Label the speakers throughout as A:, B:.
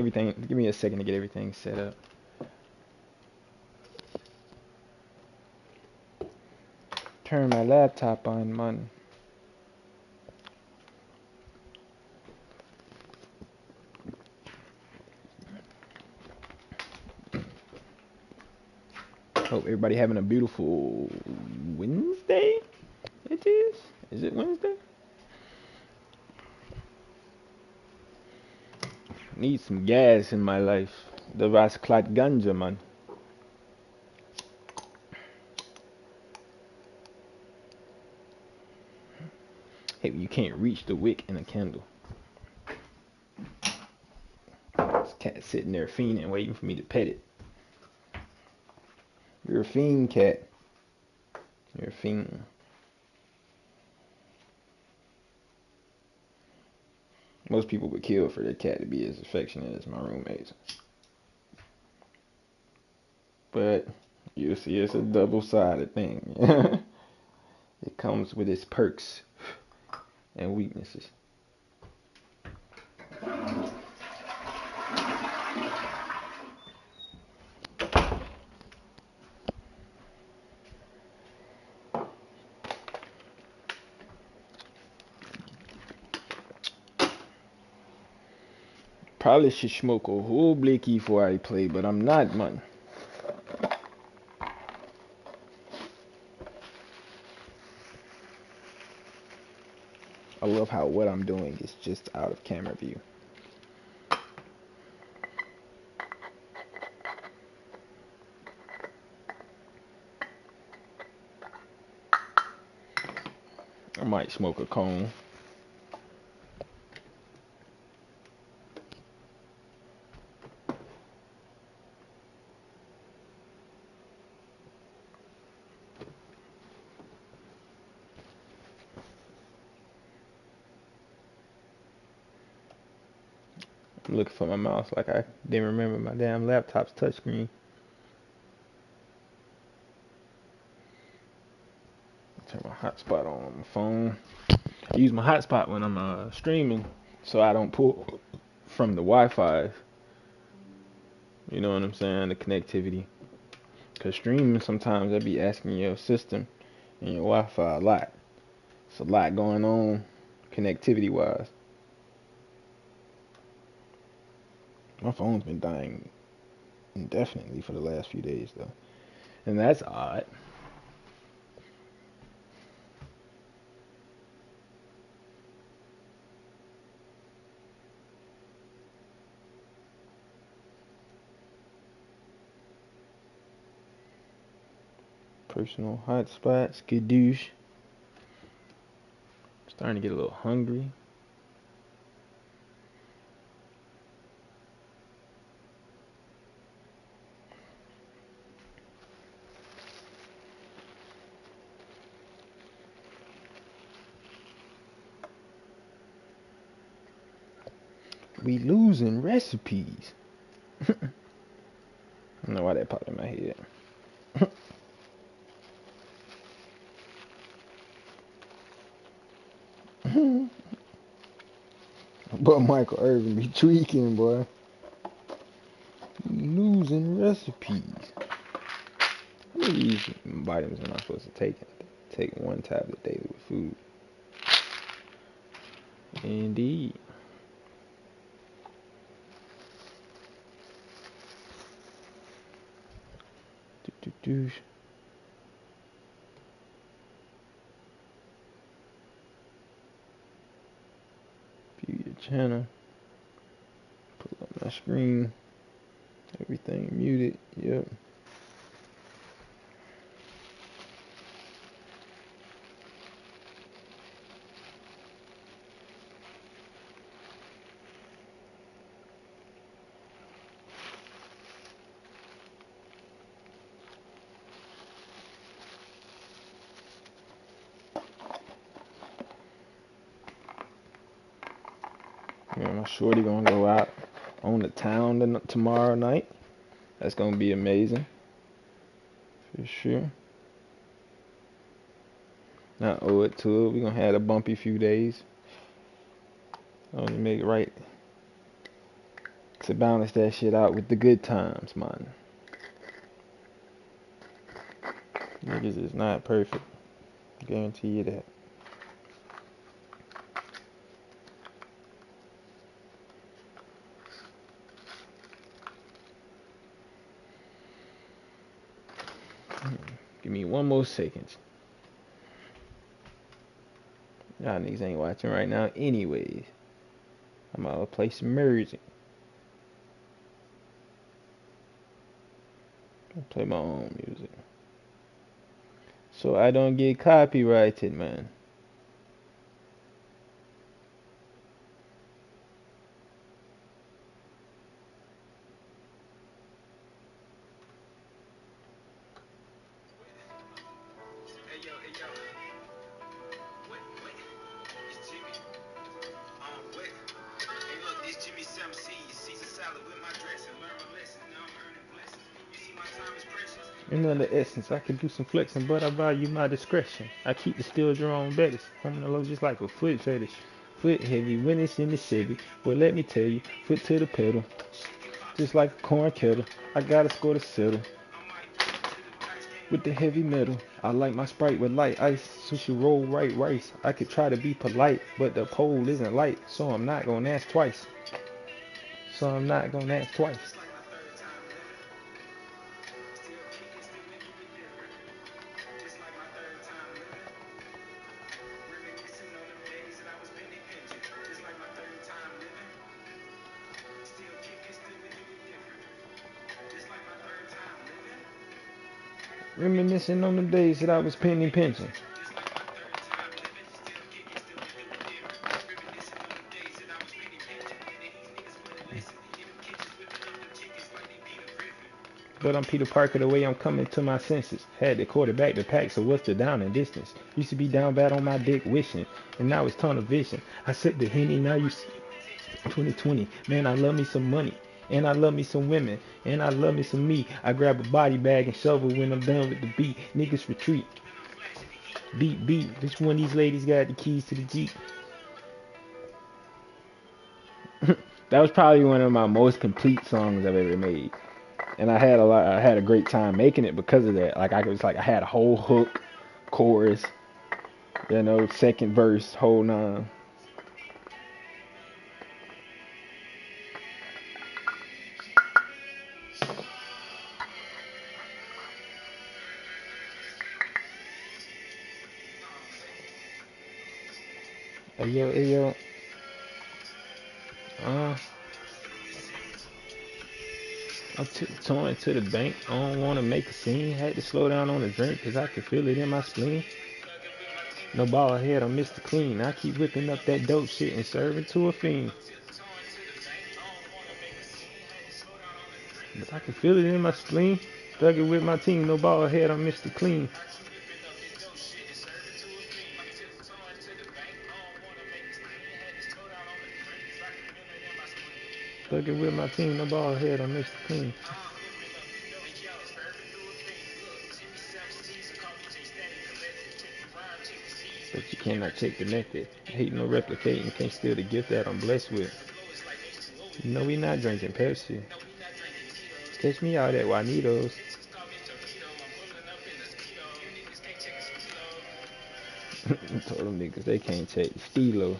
A: Everything. Give me a second to get everything set up. Turn my laptop on, man. Hope everybody having a beautiful Wednesday. It is. Is it Wednesday? Need some gas in my life. The Vasklat ganja, man. Hey, you can't reach the wick in a candle. This cat sitting there fiending, waiting for me to pet it. You're a fiend, cat. You're a fiend. Most people would kill for their cat to be as affectionate as my roommates. But you see, it's a double-sided thing. It comes with its perks and weaknesses. Probably should smoke a whole blicky before I play, but I'm not, man. I love how what I'm doing is just out of camera view. I might smoke a cone. I'm looking for my mouse like I didn't remember my damn laptop's touchscreen. Turn my hotspot on my phone. I use my hotspot when I'm streaming, so I don't pull from the Wi-Fi. You know what I'm saying? The connectivity. Cause streaming sometimes they be asking your system and your Wi-Fi a lot. It's a lot going on connectivity wise. My phone's been dying indefinitely for the last few days though, and that's odd. Personal hotspot, skadoosh. Starting to get a little hungry. We losing recipes. I don't know why that popped in my head. But Michael Irvin be tweaking, boy. We losing recipes. How many of these vitamins am I supposed to take? Take one tablet daily with food. Indeed. View your channel. Pull up my screen. Everything muted. Yep. Yeah, my shorty gonna go out on the town tomorrow night. That's gonna be amazing. For sure. I owe it to it. We gonna have a bumpy few days. Only make it right. To balance that shit out with the good times, man. Niggas is not perfect. Guarantee you that. Give me one more second. Y'all niggas ain't watching right now anyways. I'm gonna play some music. Play my own music. So I don't get copyrighted, man. You know the essence, I could do some flexing, but I value my discretion. I keep the steel Jerome Bettis, home the low just like a foot fetish. Foot heavy when it's in the Chevy, well let me tell you, foot to the pedal, just like a corn kettle. I gotta score to settle with the heavy metal. I like my Sprite with light ice, sushi roll right rice. I could try to be polite, but the pole isn't light, so I'm not gonna ask twice. So I'm not gonna ask twice. Reminiscing on the days that I was penny pinching. But I'm Peter Parker the way I'm coming to my senses. Had the quarterback the pack, so what's the down and distance? Used to be down bad on my dick wishing, and now it's tunnel vision. I sip the Henny, now you see 2020. Man, I love me some money, and I love me some women, and I love me some me. I grab a body bag and shovel when I'm done with the beat. Niggas retreat. Beat, beat. Which one of these ladies got the keys to the Jeep? That was probably one of my most complete songs I've ever made. And I had a great time making it because of that. Like I had a whole hook, chorus, second verse, whole nine. Hey yo, uh, I'm tiptoeing to the bank. I don't wanna make a scene. Had to slow down on the drink, cause I could feel it in my spleen. No ball ahead, I'm Mr. Clean. I keep whipping up that dope shit and serving to a fiend. But I can feel it in my spleen. Thugging with my team, no ball ahead, I'm Mr. Clean. Thugging with my team, no ball ahead, I'm Mr. Clean. But you cannot take the method. Hate no replicating, can't steal the gift that I'm blessed with. No, we not drinking Pepsi. Catch me out at Juanito's. Told them niggas they can't take the stilo.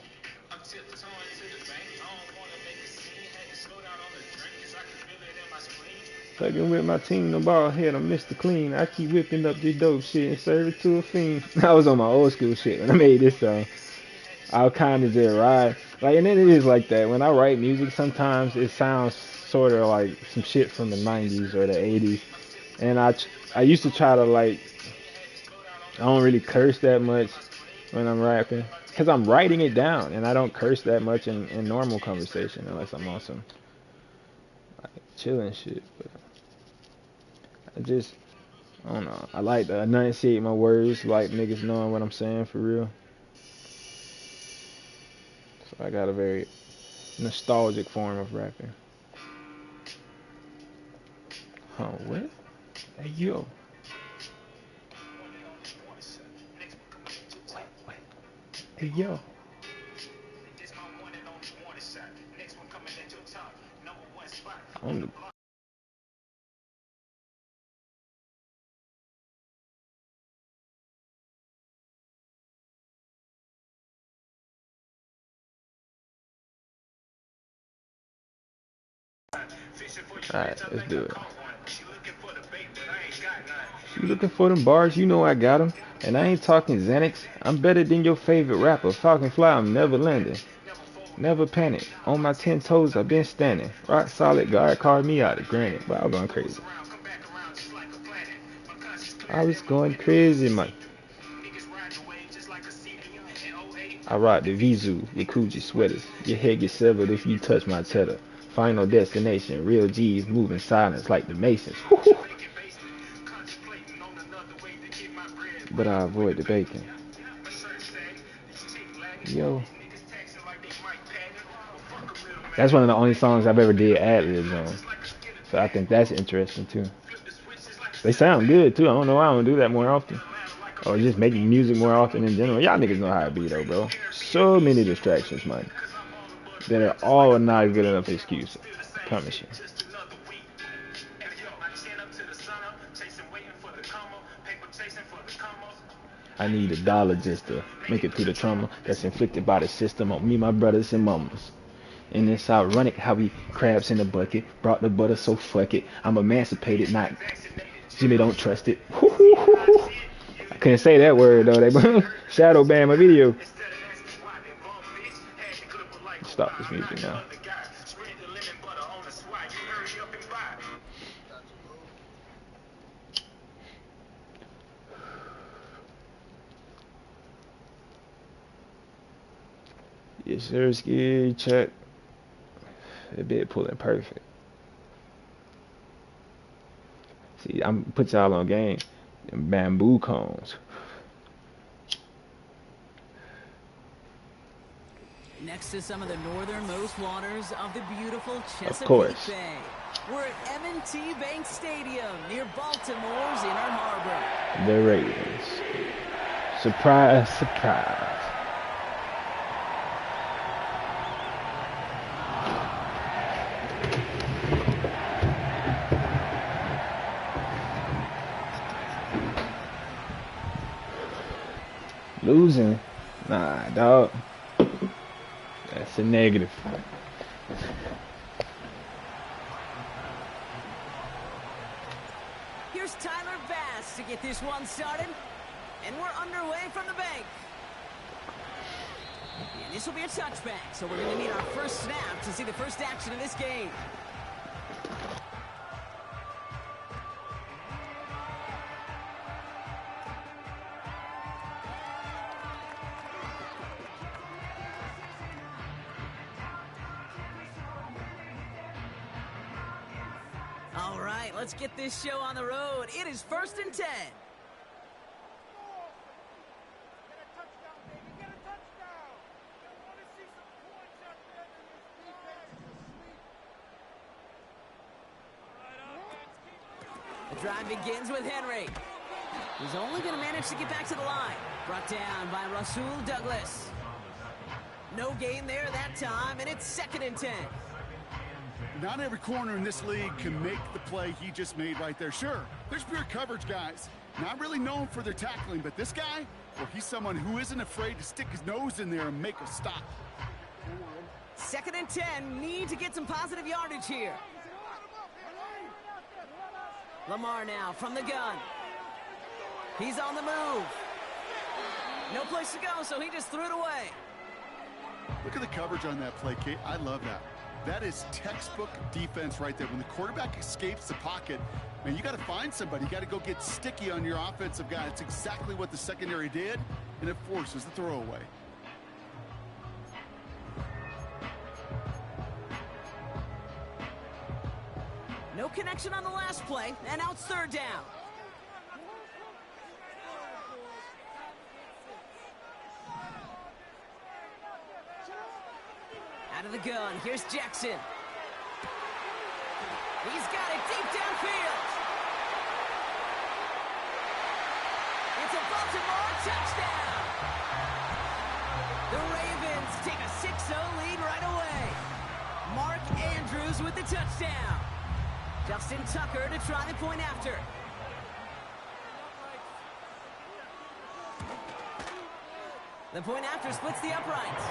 A: Fucking with my team, no ball head, I'm Mr. Clean. I keep whipping up this dope shit and serve it to a fiend. I was on my old school shit when I made this song. I'll kind of just ride. Like, and then it is like that. When I write music, sometimes it sounds sort of like some shit from the 90s or the 80s. And I used to try to, like, I don't really curse that much when I'm rapping. Because I'm writing it down, and I don't curse that much in normal conversation unless I'm on some, like, chilling shit. But I don't know. I like to enunciate my words, like niggas knowing what I'm saying for real. So I got a very nostalgic form of rapping. Huh, what? Hey, yo. What? Hey, yo. On the Alright, let's do it. You looking for them bars? You know I got them. And I ain't talking Xanax. I'm better than your favorite rapper. Falcon Fly, I'm never landing. Never panic. On my 10 toes, I've been standing. Rock solid, God carved me out of granite. But I was going crazy. I was going crazy, man. I rock the Vizu, your Coogee sweaters. Your head gets severed if you touch my cheddar. Final destination, real G's moving silence like the Masons. But I avoid the bacon. Yo. That's one of the only songs I've ever did ad-libs on. So I think that's interesting too. They sound good too. I don't know why I don't do that more often. Or just making music more often in general. Y'all niggas know how it be though, bro. So many distractions, man. That are all not a good enough excuse. I promise you. I need $1 just to make it through the trauma that's inflicted by the system on me, my brothers and mamas. And it's ironic how we crabs in the bucket brought the butter, so fuck it. I'm emancipated, not Jimmy don't trust it. I couldn't say that word though. They shadow banned my video. Stop this music now. Yes, sir, ski check. That bit pulling perfect. See, I'm put y'all on game. Them bamboo cones.
B: Next to some of the northernmost waters of the beautiful Chesapeake
A: Of course.
B: Bay. We're at M&T Bank Stadium near Baltimore's Inner Harbor.
A: The Raiders. Surprise, surprise. Losing? Nah, dog. That's a negative.
B: Here's Tyler Bass to get this one started. And we're underway from the bank. And this will be a touchback, so we're going to need our first snap to see the first action of this game. All right, let's get this show on the road. It is 1st and 10. The drive begins with Henry. He's only going to manage to get back to the line. Brought down by Rasul Douglas. No gain there that time, and it's 2nd and 10.
C: Not every corner in this league can make the play he just made right there. Sure, there's pure coverage guys. Not really known for their tackling, but this guy, well, he's someone who isn't afraid to stick his nose in there and make a stop.
B: 2nd and 10, need to get some positive yardage here. Lamar now from the gun. He's on the move. No place to go, so he just threw it away.
C: Look at the coverage on that play, Kate. I love that. That is textbook defense right there. When the quarterback escapes the pocket, man, you got to find somebody. You got to go get sticky on your offensive guy. That's exactly what the secondary did, and it forces the throwaway.
B: No connection on the last play, and now it's 3rd down. Out of the gun, here's Jackson. He's got it deep downfield. It's a Baltimore touchdown. The Ravens take a 6-0 lead right away. Mark Andrews with the touchdown. Justin Tucker to try the point after. The point after splits the uprights.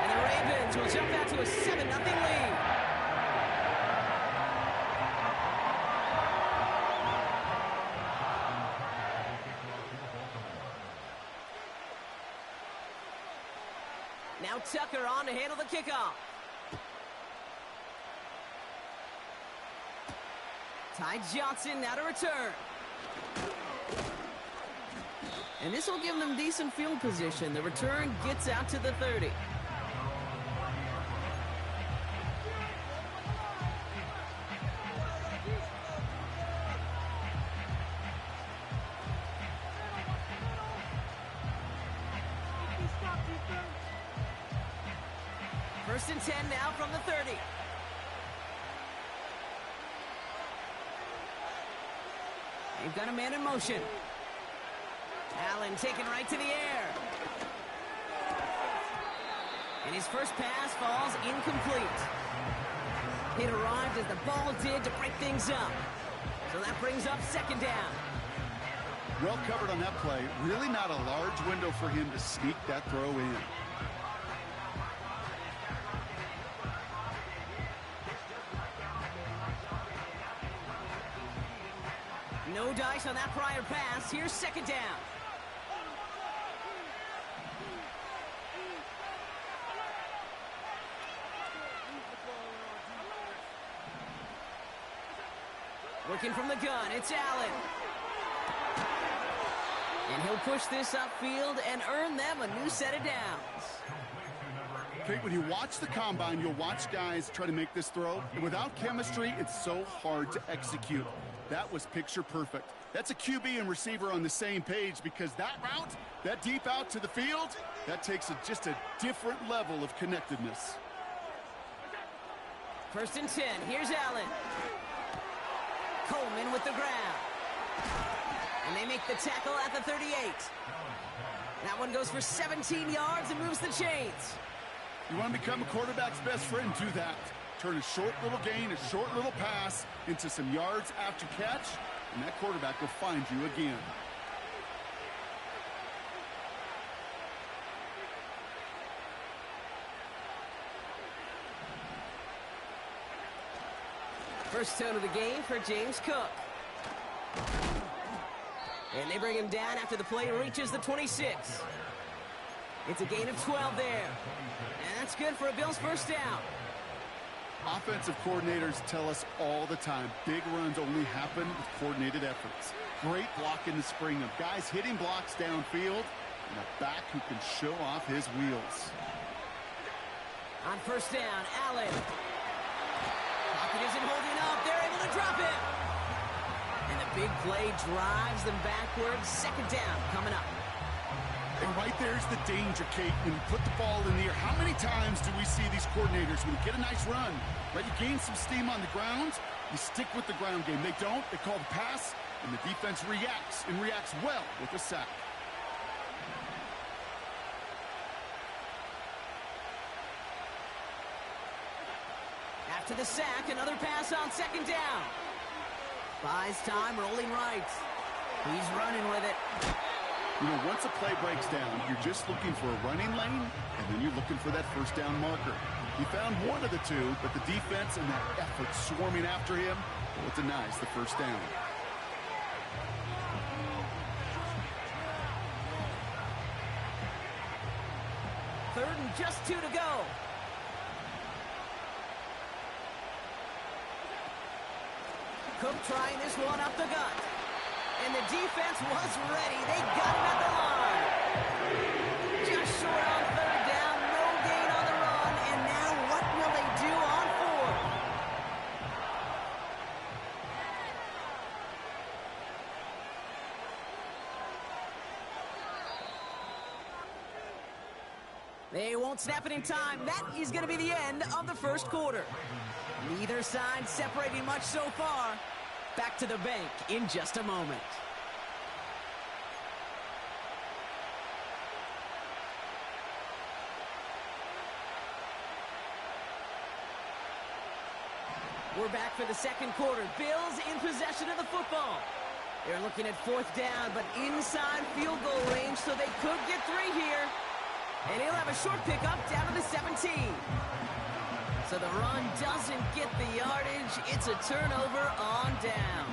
B: And the Ravens will jump out to a 7-0 lead. Now Tucker on to handle the kickoff. Ty Johnson now to return. And this will give them decent field position. The return gets out to the 30. First and 10 now from the 30. They've got a man in motion. Allen taken right to the air. And his first pass falls incomplete. It arrived as the ball did to break things up. So that brings up second down.
C: Well covered on that play. Really not a large window for him to sneak that throw in.
B: No dice on that prior pass. Here's second down. Working from the gun, it's Allen. And he'll push this upfield and earn them a new set of downs.
C: Okay, when you watch the combine, you'll watch guys try to make this throw. And without chemistry, it's so hard to execute. That was picture perfect. That's a QB and receiver on the same page, because that route, that deep out to the field, that takes just a different level of connectedness.
B: First and 10, here's Allen. Coleman with the ground. And they make the tackle at the 38. That one goes for 17 yards and moves the chains.
C: You want to become a quarterback's best friend? Do that. Turn a short little gain, a short little pass into some yards after catch, and that quarterback will find you again.
B: First tone of the game for James Cook. And they bring him down after the play reaches the 26. It's a gain of 12 there. And that's good for a Bills first down.
C: Offensive coordinators tell us all the time, big runs only happen with coordinated efforts. Great block in the spring of guys hitting blocks downfield and a back who can show off his wheels.
B: On first down, Allen. Pocket isn't holding up. They're able to drop it. And the big play drives them backwards. Second down coming up.
C: And right there's the danger, Kate, when you put the ball in the air. How many times do we see these coordinators, when you get a nice run, right, you gain some steam on the ground, you stick with the ground game. They don't. They call the pass, and the defense reacts, and reacts well with a sack.
B: After the sack, another pass on second down. Buys time, rolling right. He's running with it.
C: You know, once a play breaks down, you're just looking for a running lane, and then you're looking for that first down marker. He found one of the two, but the defense and that effort swarming after him, well, it denies the first down.
B: Third and just 2 to go. Cook trying this one up the gut. And the defense was ready. They got him at the line. Just short on third down. No gain on the run. And now what will they do on fourth? They won't snap it in time. That is going to be the end of the first quarter. Neither side separating much so far. Back to the bank in just a moment. we're back for the second quarter. Bills in possession of the football. They're looking at fourth down, but inside field goal range, so they could get 3 here. And he'll have a short pickup down to the 17. So the run doesn't get the yardage. It's a turnover on down.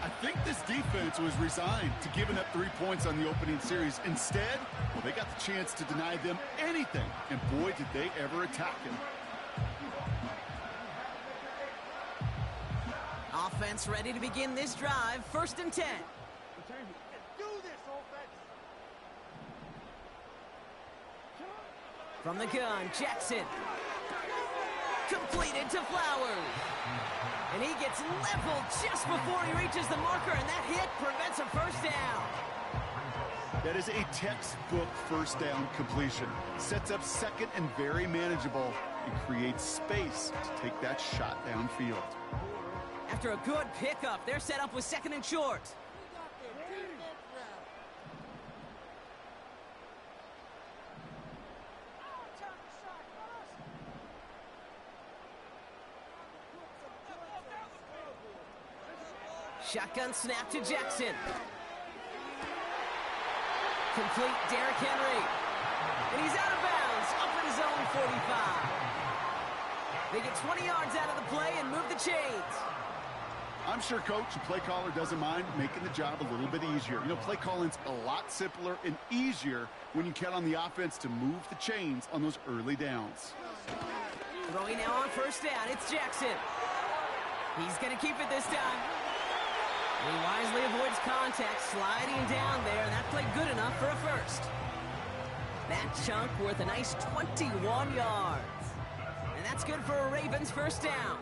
C: I think this defense was resigned to giving up 3 points on the opening series. Instead, well, they got the chance to deny them anything. And boy, did they ever attack him.
B: Offense ready to begin this drive. 1st and 10. From the gun, Jackson. Completed to Flowers. And he gets leveled just before he reaches the marker, and that hit prevents a first down.
C: That is a textbook first down completion. Sets up second and very manageable and creates space to take that shot downfield.
B: After a good pickup, they're set up with 2nd and short. Shotgun snap to Jackson. Complete Derrick Henry. And he's out of bounds, up in his own 45. They get 20 yards out of the play and move the chains.
C: I'm sure coach and play caller doesn't mind making the job a little bit easier. You know, play calling's a lot simpler and easier when you count on the offense to move the chains on those early downs.
B: Throwing now on 1st down, it's Jackson. He's going to keep it this time. He wisely avoids contact, sliding down there, and that played good enough for a first. That chunk worth a nice 21 yards. And that's good for a Ravens 1st down.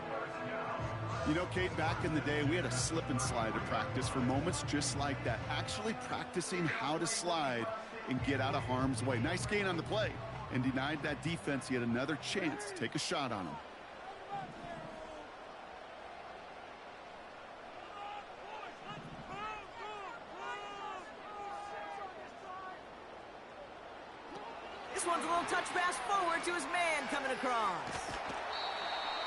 C: You know, Kate, back in the day, we had a slip and slide at practice for moments just like that. Actually practicing how to slide and get out of harm's way. Nice gain on the play, and denied that defense yet another chance to take a shot on him.
B: This one's a little touch pass forward to his man coming across.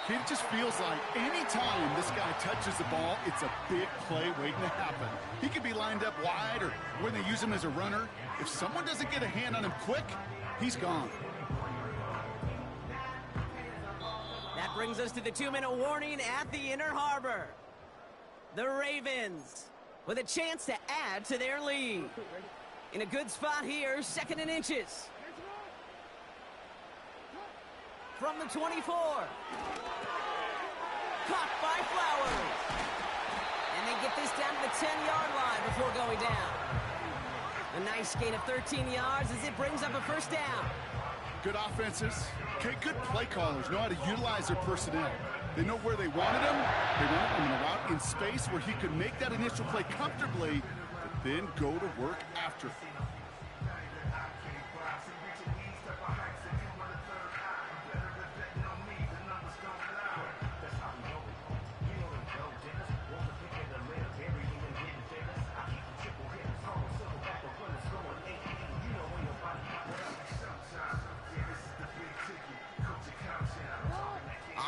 C: It just feels like any time this guy touches the ball, it's a big play waiting to happen. He could be lined up wide, or when they use him as a runner, if someone doesn't get a hand on him quick, he's gone.
B: That brings us to the 2-minute warning at the Inner Harbor. The Ravens with a chance to add to their lead. In a good spot here, 2nd and inches. From the 24. Caught by Flowers. And they get this down to the 10-yard line before going down. A nice gain of 13 yards as it brings up a 1st down.
C: Good offenses. Okay, good play callers know how to utilize their personnel. They know where they wanted him. They wanted him in a route in space where he could make that initial play comfortably, but then go to work after.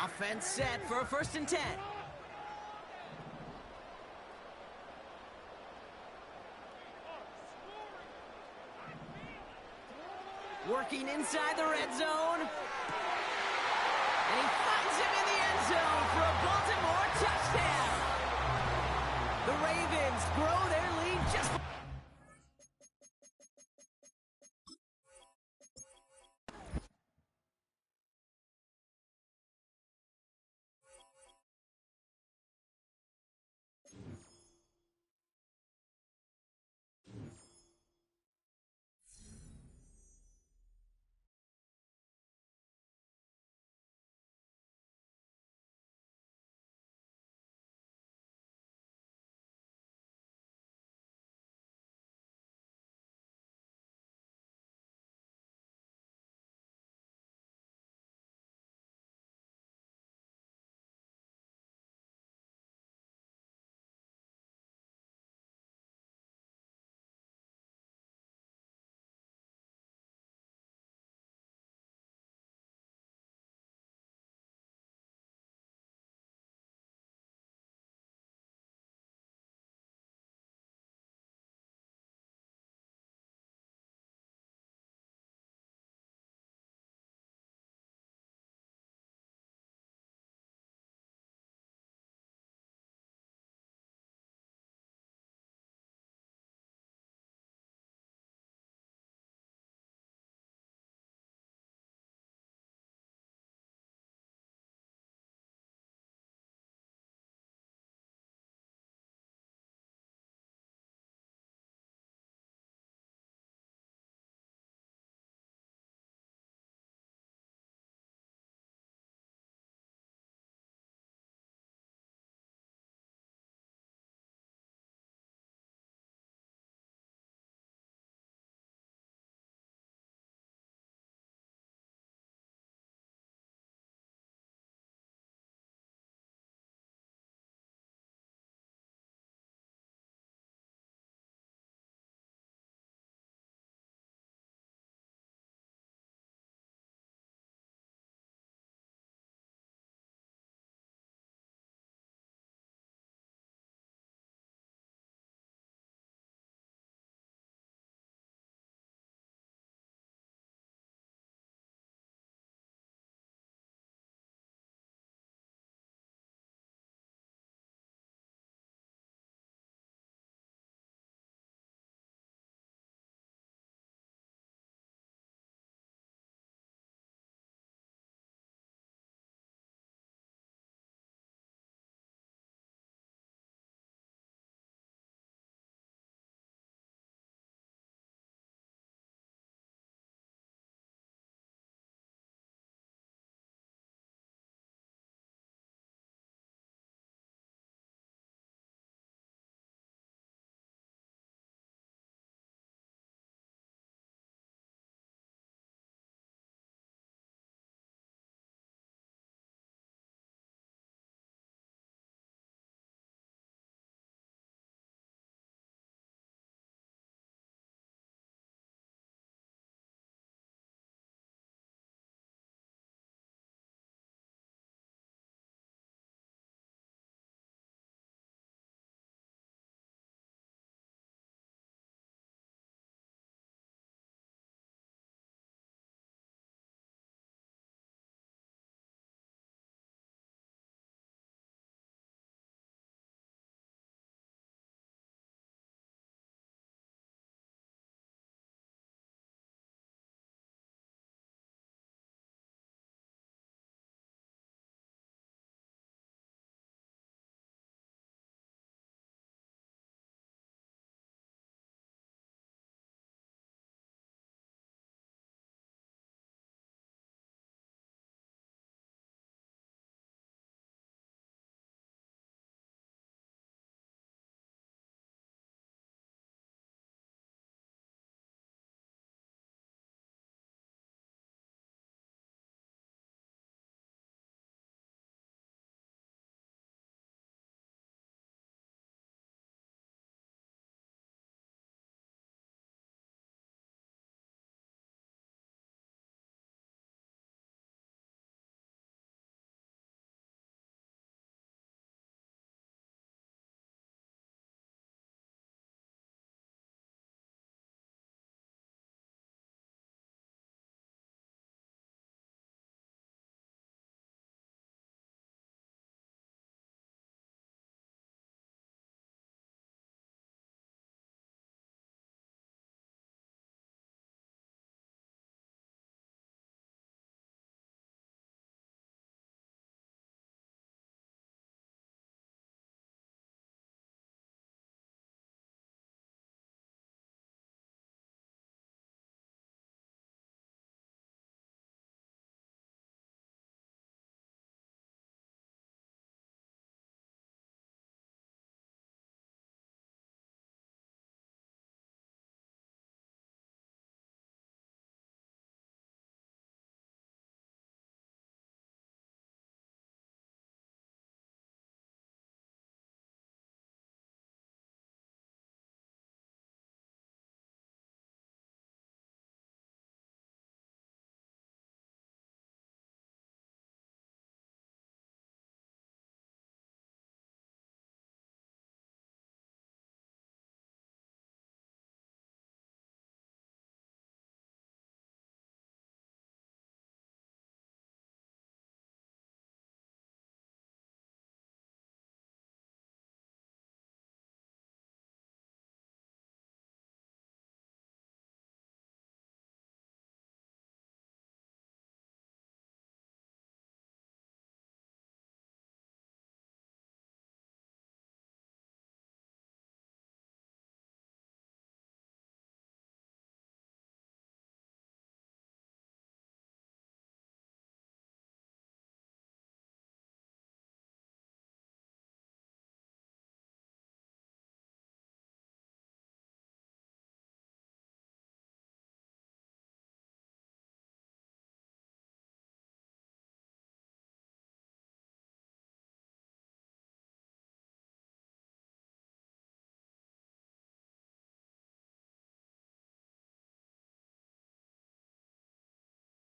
B: Offense set for a 1st and 10. Working inside the red zone. And he finds him in the end zone for a